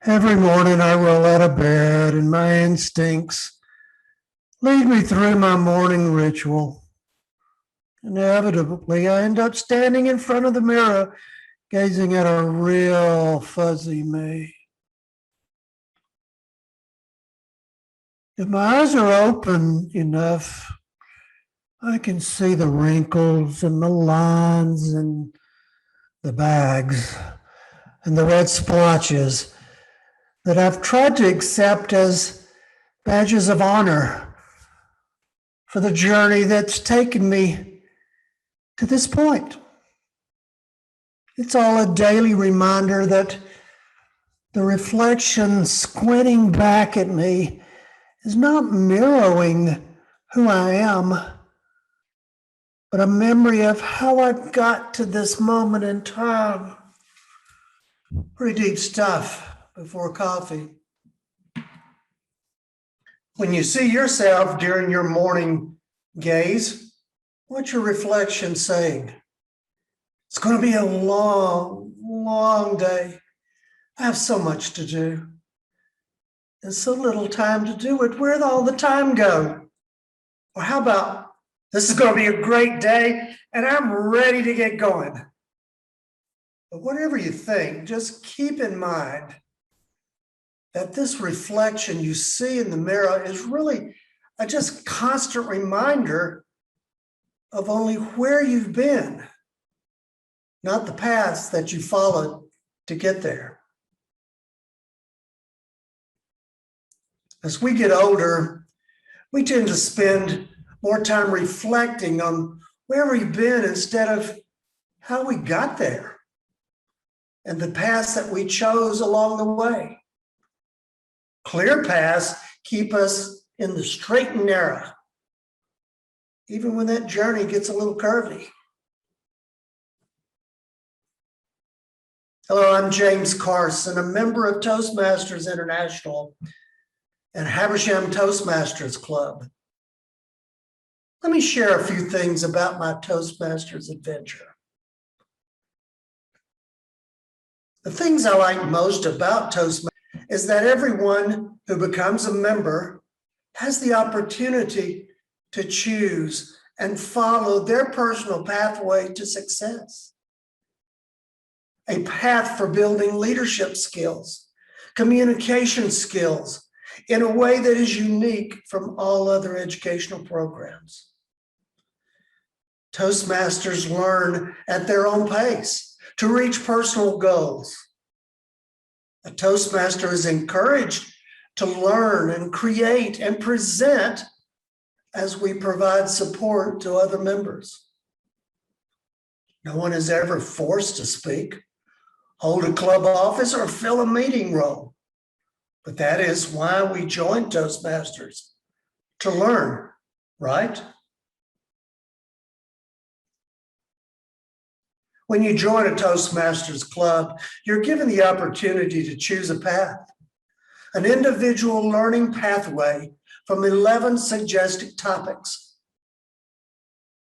Every morning I roll out of bed and my instincts lead me through my morning ritual. Inevitably, I end up standing in front of the mirror, gazing at a real fuzzy me. If my eyes are open enough, I can see the wrinkles and the lines and the bags and the red splotches that I've tried to accept as badges of honor for the journey that's taken me to this point. It's all a daily reminder that the reflection squinting back at me is not mirroring who I am, but a memory of how I got to this moment in time. Pretty deep stuff before coffee. When you see yourself during your morning gaze, what's your reflection saying? It's going to be a long, long day. I have so much to do. There's so little time to do it. Where'd all the time go? Or how about, this is going to be a great day and I'm ready to get going. But whatever you think, just keep in mind that this reflection you see in the mirror is really a just constant reminder of only where you've been, not the paths that you followed to get there. As we get older, we tend to spend more time reflecting on where we've been instead of how we got there and the paths that we chose along the way. Clear paths keep us in the straight and narrow, even when that journey gets a little curvy. Hello, I'm James Carson, a member of Toastmasters International and Habersham Toastmasters Club. Let me share a few things about my Toastmasters adventure. The things I like most about Toastmasters is that everyone who becomes a member has the opportunity to choose and follow their personal pathway to success. A path for building leadership skills, communication skills, in a way that is unique from all other educational programs. Toastmasters learn at their own pace to reach personal goals. A Toastmaster is encouraged to learn and create and present as we provide support to other members. No one is ever forced to speak, hold a club office, or fill a meeting role. But that is why we join Toastmasters, to learn, right? When you join a Toastmasters club, you're given the opportunity to choose a path, an individual learning pathway from 11 suggested topics.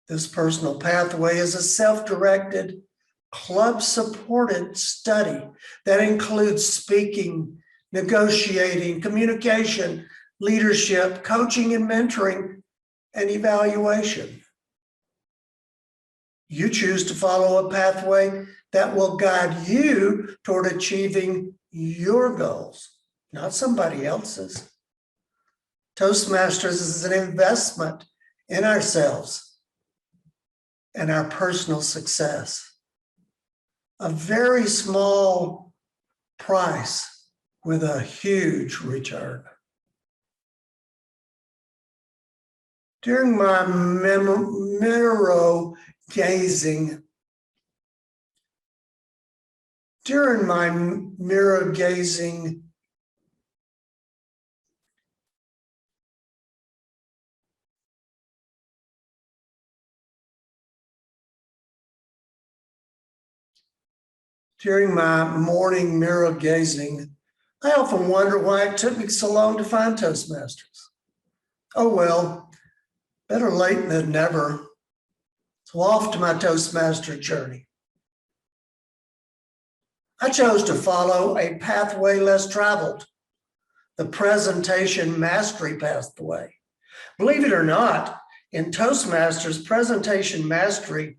This personal pathway is a self-directed, club-supported study that includes speaking, negotiating, communication, leadership, coaching and mentoring, and evaluation. You choose to follow a pathway that will guide you toward achieving your goals, not somebody else's. Toastmasters is an investment in ourselves and our personal success. A very small price with a huge return. During my mirror gazing, during my morning mirror gazing, I often wonder why it took me so long to find Toastmasters. Oh well, better late than never. So off to my Toastmaster journey. I chose to follow a pathway less traveled, the presentation mastery pathway. Believe it or not, in Toastmasters, presentation mastery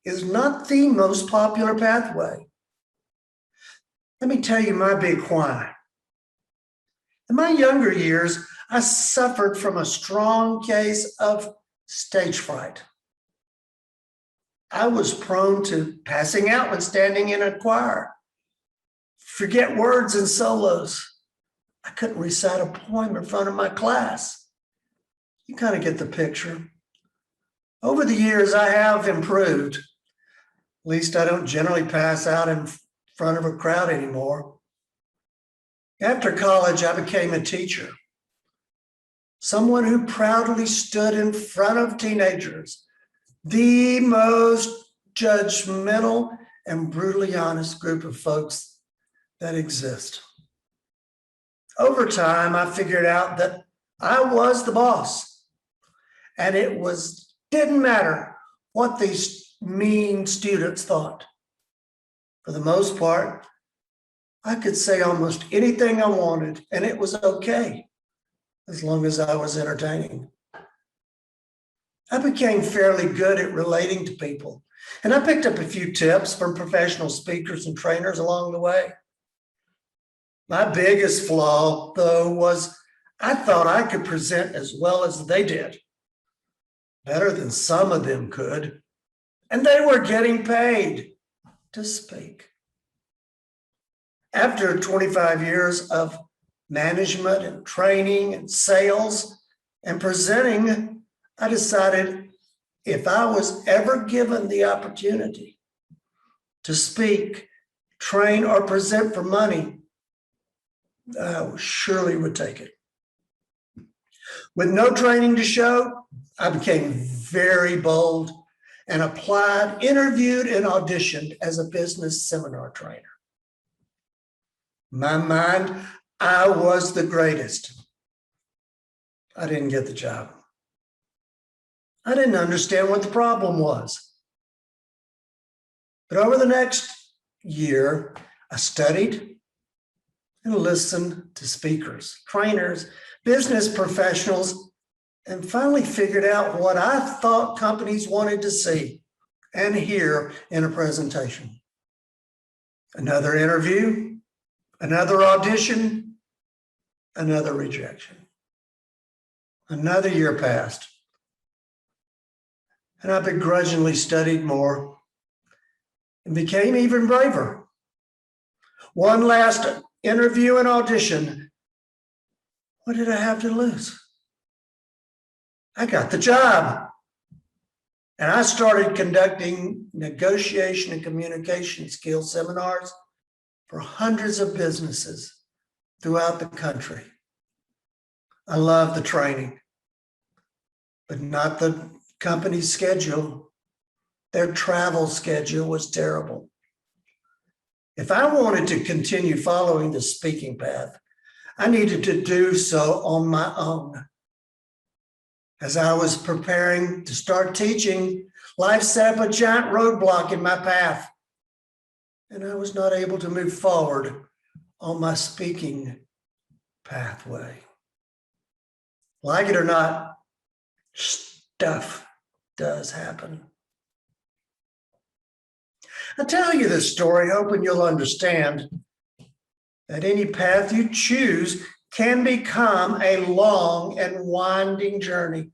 is not the most popular pathway. Let me tell you my big why. In my younger years, I suffered from a strong case of stage fright. I was prone to passing out when standing in a choir, forget words and solos. I couldn't recite a poem in front of my class. You kind of get the picture. Over the years, I have improved. At least I don't generally pass out in front of a crowd anymore. After college, I became a teacher, someone who proudly stood in front of teenagers, the most judgmental and brutally honest group of folks that exist. Over time, I figured out that I was the boss, and it didn't matter what these mean students thought. For the most part, I could say almost anything I wanted, and it was okay, as long as I was entertaining. I became fairly good at relating to people, and I picked up a few tips from professional speakers and trainers along the way. My biggest flaw, though, was I thought I could present as well as they did, better than some of them could, and they were getting paid to speak. After 25 years of management and training and sales and presenting, I decided if I was ever given the opportunity to speak, train, or present for money, I surely would take it. With no training to show, I became very bold and applied, interviewed, and auditioned as a business seminar trainer. In my mind, I was the greatest. I didn't get the job. I didn't understand what the problem was. But over the next year, I studied and listened to speakers, trainers, business professionals, and finally figured out what I thought companies wanted to see and hear in a presentation. Another interview, another audition, another rejection. Another year passed, and I begrudgingly studied more and became even braver. One last interview and audition. What did I have to lose? I got the job. And I started conducting negotiation and communication skills seminars for hundreds of businesses throughout the country. I love the training, but not the company's schedule. Their travel schedule was terrible. If I wanted to continue following the speaking path, I needed to do so on my own. As I was preparing to start teaching, life set up a giant roadblock in my path, and I was not able to move forward on my speaking pathway. Like it or not, stuff does happen. I tell you this story hoping you'll understand that any path you choose can become a long and winding journey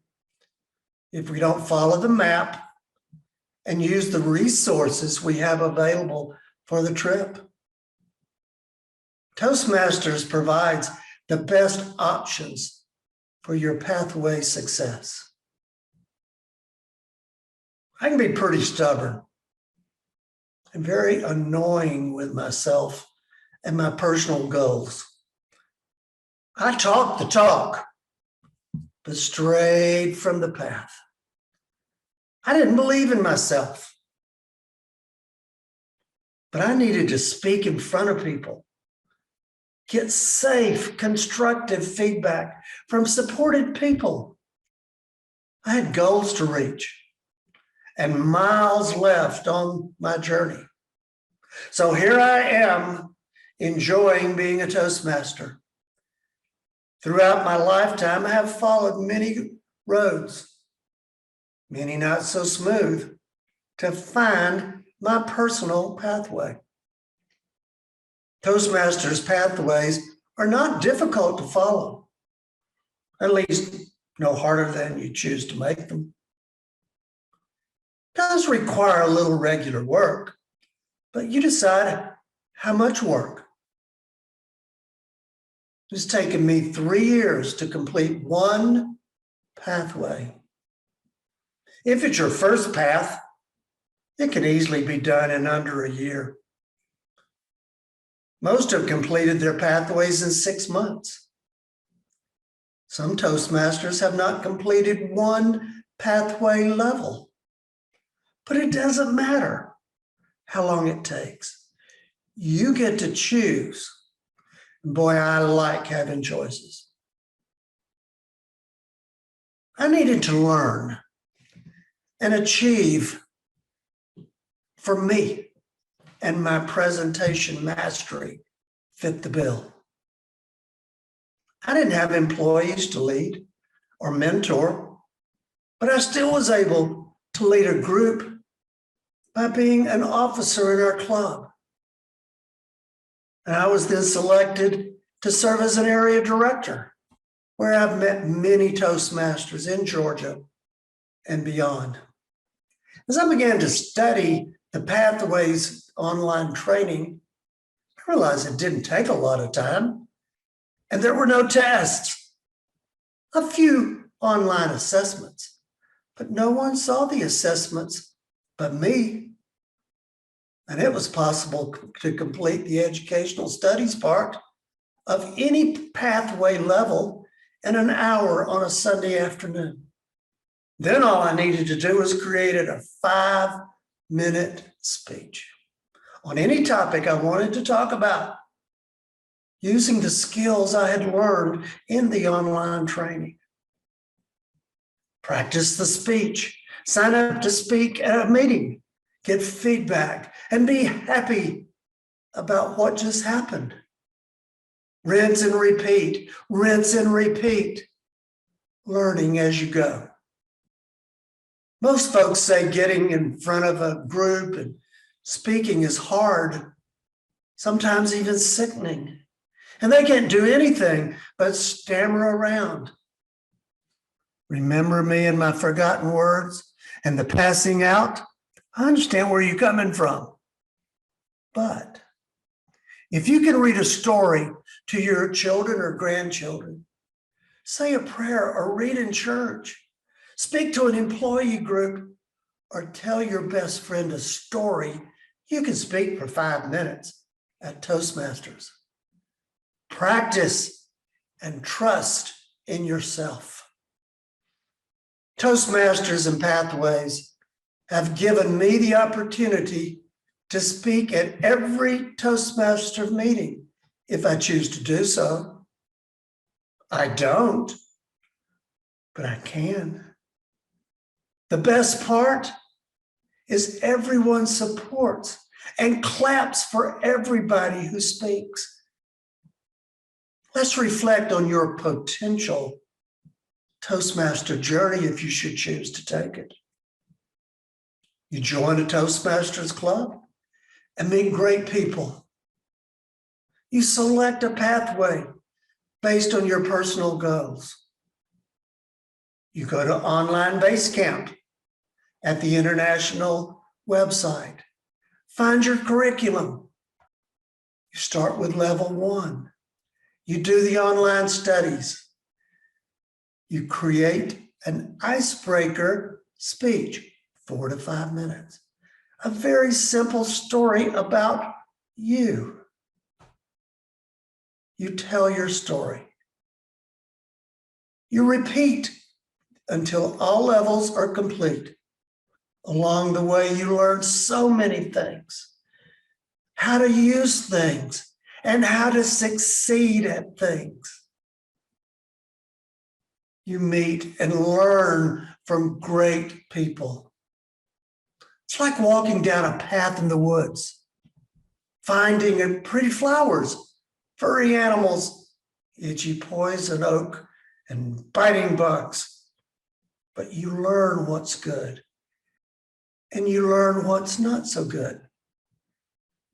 if we don't follow the map and use the resources we have available for the trip. Toastmasters provides the best options for your pathway success. I can be pretty stubborn and very annoying with myself and my personal goals. I talk the talk, but strayed from the path. I didn't believe in myself, but I needed to speak in front of people, get safe, constructive feedback from supported people. I had goals to reach and miles left on my journey. So here I am enjoying being a Toastmaster. Throughout my lifetime, I have followed many roads, many not so smooth, to find my personal pathway. Toastmasters pathways are not difficult to follow, at least no harder than you choose to make them. It does require a little regular work, but you decide how much work. It's taken me 3 years to complete one pathway. If it's your first path, it can easily be done in under a year. Most have completed their pathways in 6 months. Some Toastmasters have not completed one pathway level, but it doesn't matter how long it takes. You get to choose. Boy, I like having choices. I needed to learn and achieve for me, and my presentation mastery fit the bill. I didn't have employees to lead or mentor, but I still was able to lead a group by being an officer in our club. And I was then selected to serve as an area director, where I've met many Toastmasters in Georgia and beyond. As I began to study the Pathways online training, I realized it didn't take a lot of time, and there were no tests. A few online assessments, but no one saw the assessments but me. And it was possible to complete the educational studies part of any pathway level in an hour on a Sunday afternoon. Then all I needed to do was create a 5-minute speech on any topic I wanted to talk about, using the skills I had learned in the online training. Practice the speech, sign up to speak at a meeting, get feedback, and be happy about what just happened. Rinse and repeat, learning as you go. Most folks say getting in front of a group and speaking is hard, sometimes even sickening, and they can't do anything but stammer around. Remember me and my forgotten words and the passing out? I understand where you're coming from. But if you can read a story to your children or grandchildren, say a prayer or read in church, speak to an employee group, or tell your best friend a story, you can speak for 5 minutes at Toastmasters. Practice and trust in yourself. Toastmasters and Pathways have given me the opportunity to speak at every Toastmaster meeting if I choose to do so. I don't, but I can. The best part is everyone supports and claps for everybody who speaks. Let's reflect on your potential Toastmaster journey if you should choose to take it. You join a Toastmasters club and meet great people. You select a pathway based on your personal goals. You go to online base camp at the international website. Find your curriculum. You start with level 1. You do the online studies. You create an icebreaker speech, 4 to 5 minutes. A very simple story about you. You tell your story. You repeat until all levels are complete. Along the way, you learn so many things. How to use things and how to succeed at things. You meet and learn from great people. It's like walking down a path in the woods. finding pretty flowers, furry animals, itchy poison oak, and biting bugs. But you learn what's good, and you learn what's not so good.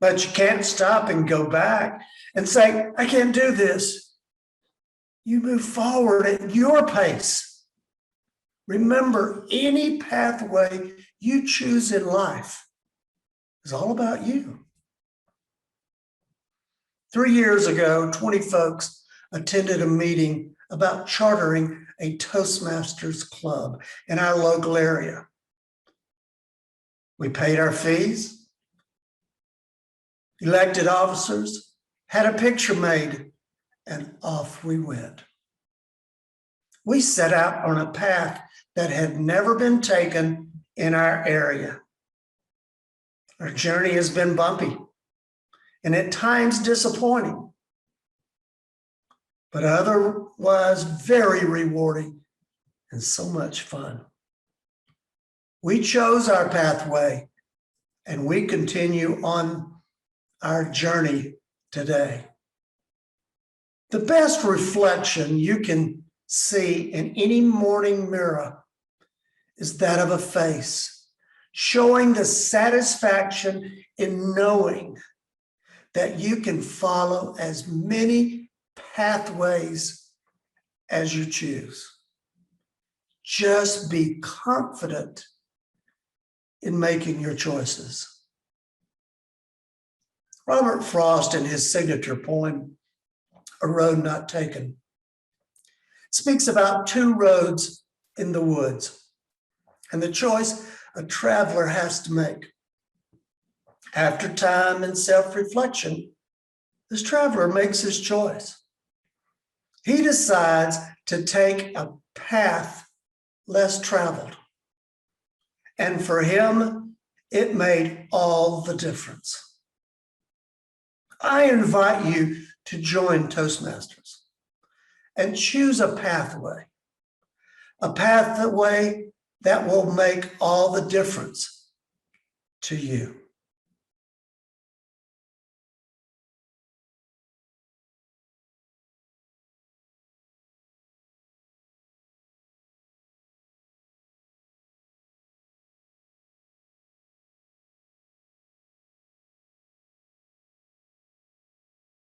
But you can't stop and go back and say, I can't do this. You move forward at your pace. Remember, any pathway you choose in life is all about you. 3 years ago, 20 folks attended a meeting about chartering a Toastmasters club in our local area. We paid our fees, elected officers, had a picture made, and off we went. We set out on a path that had never been taken in our area. Our journey has been bumpy and at times disappointing, but otherwise very rewarding and so much fun. We chose our pathway and we continue on our journey today. The best reflection you can see in any morning mirror is that of a face, showing the satisfaction in knowing that you can follow as many pathways as you choose. Just be confident in making your choices. Robert Frost, in his signature poem, A Road Not Taken, speaks about two roads in the woods and the choice a traveler has to make. After time and self-reflection, this traveler makes his choice. He decides to take a path less traveled. And for him, it made all the difference. I invite you to join Toastmasters and choose a pathway that will make all the difference to you.